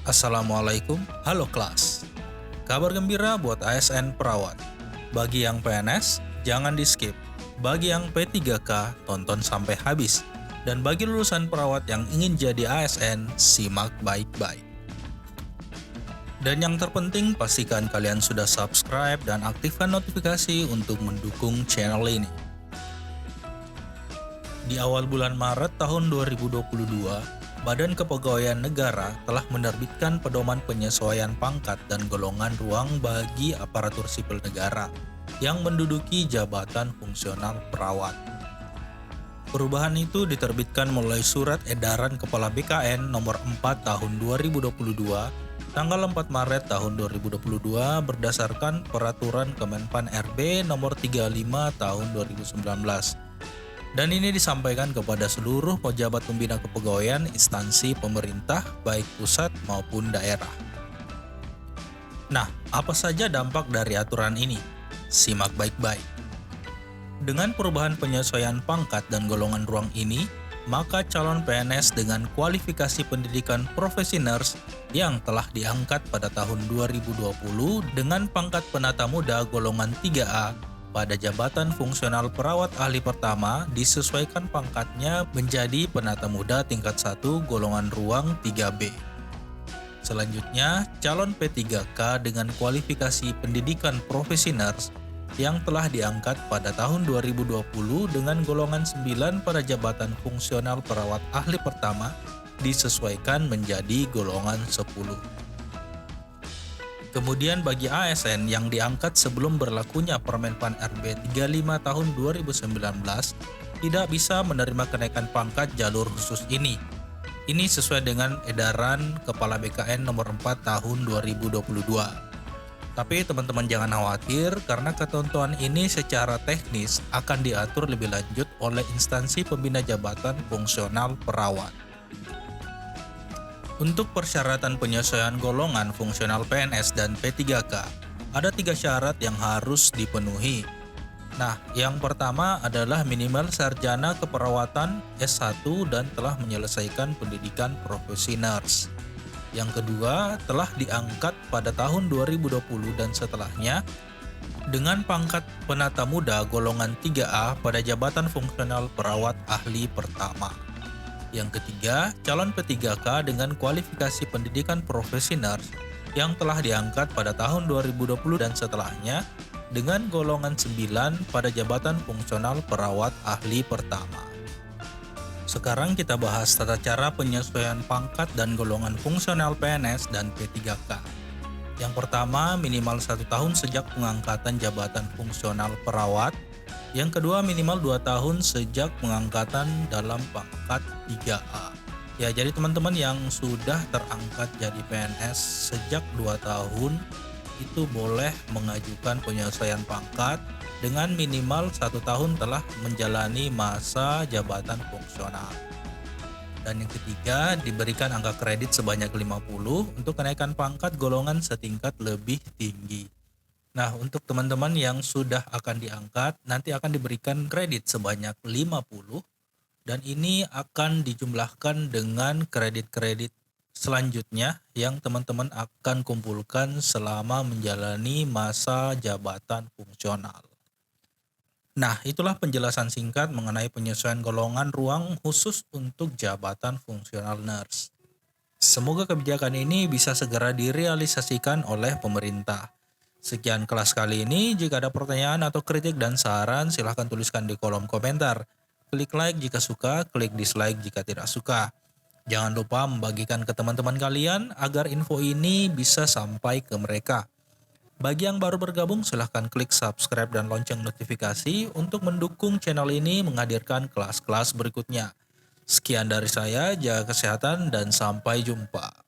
Assalamualaikum, halo kelas. Kabar gembira buat ASN perawat. Bagi yang PNS, jangan di-skip. Bagi yang P3K, tonton sampai habis. Dan bagi lulusan perawat yang ingin jadi ASN, simak baik-baik. Dan yang terpenting, pastikan kalian sudah subscribe dan aktifkan notifikasi untuk mendukung channel ini. Di awal bulan Maret tahun 2022, Badan Kepegawaian Negara telah menerbitkan pedoman penyesuaian pangkat dan golongan ruang bagi aparatur sipil negara yang menduduki jabatan fungsional perawat. Perubahan itu diterbitkan melalui Surat Edaran Kepala BKN Nomor 4 Tahun 2022, tanggal 4 Maret tahun 2022 berdasarkan Peraturan Kemenpan RB Nomor 35 Tahun 2019. Dan ini disampaikan kepada seluruh pejabat pembina kepegawaian instansi pemerintah baik pusat maupun daerah. Nah, apa saja dampak dari aturan ini? Simak baik-baik. Dengan perubahan penyesuaian pangkat dan golongan ruang ini, maka calon PNS dengan kualifikasi pendidikan profesi nurse yang telah diangkat pada tahun 2020 dengan pangkat penata muda golongan 3A pada jabatan fungsional perawat ahli pertama disesuaikan pangkatnya menjadi penata muda tingkat 1 golongan ruang 3B. Selanjutnya, calon P3K dengan kualifikasi pendidikan profesi nurse yang telah diangkat pada tahun 2020 dengan golongan 9 pada jabatan fungsional perawat ahli pertama disesuaikan menjadi golongan 10. Kemudian bagi ASN yang diangkat sebelum berlakunya Permenpan RB 35 tahun 2019 tidak bisa menerima kenaikan pangkat jalur khusus ini. Ini sesuai dengan edaran Kepala BKN nomor 4 tahun 2022. Tapi teman-teman jangan khawatir karena ketentuan ini secara teknis akan diatur lebih lanjut oleh instansi pembina jabatan fungsional perawat. Untuk persyaratan penyesuaian golongan fungsional PNS dan P3K, ada 3 syarat yang harus dipenuhi. Nah, yang pertama adalah minimal sarjana keperawatan S1 dan telah menyelesaikan pendidikan profesi nurse. Yang kedua, telah diangkat pada tahun 2020 dan setelahnya dengan pangkat penata muda golongan 3A pada jabatan fungsional perawat ahli pertama. Yang ketiga, calon P3K dengan kualifikasi pendidikan profesi nurse yang telah diangkat pada tahun 2020 dan setelahnya dengan golongan 9 pada jabatan fungsional perawat ahli pertama. Sekarang kita bahas tata cara penyesuaian pangkat dan golongan fungsional PNS dan P3K. Yang pertama, minimal 1 tahun sejak pengangkatan jabatan fungsional perawat. Yang kedua, minimal 2 tahun sejak pengangkatan dalam pangkat 3A. Ya, jadi teman-teman yang sudah terangkat jadi PNS sejak 2 tahun itu boleh mengajukan penyesuaian pangkat dengan minimal 1 tahun telah menjalani masa jabatan fungsional. Dan yang ketiga, diberikan angka kredit sebanyak 50 untuk kenaikan pangkat golongan setingkat lebih tinggi. Nah, untuk teman-teman yang sudah akan diangkat, nanti akan diberikan kredit sebanyak 50 dan ini akan dijumlahkan dengan kredit-kredit selanjutnya yang teman-teman akan kumpulkan selama menjalani masa jabatan fungsional. Nah, itulah penjelasan singkat mengenai penyesuaian golongan ruang khusus untuk jabatan fungsional nurse. Semoga kebijakan ini bisa segera direalisasikan oleh pemerintah. Sekian kelas kali ini, jika ada pertanyaan atau kritik dan saran silahkan tuliskan di kolom komentar. Klik like jika suka, klik dislike jika tidak suka. Jangan lupa membagikan ke teman-teman kalian agar info ini bisa sampai ke mereka. Bagi yang baru bergabung silahkan klik subscribe dan lonceng notifikasi untuk mendukung channel ini menghadirkan kelas-kelas berikutnya. Sekian dari saya, jaga kesehatan dan sampai jumpa.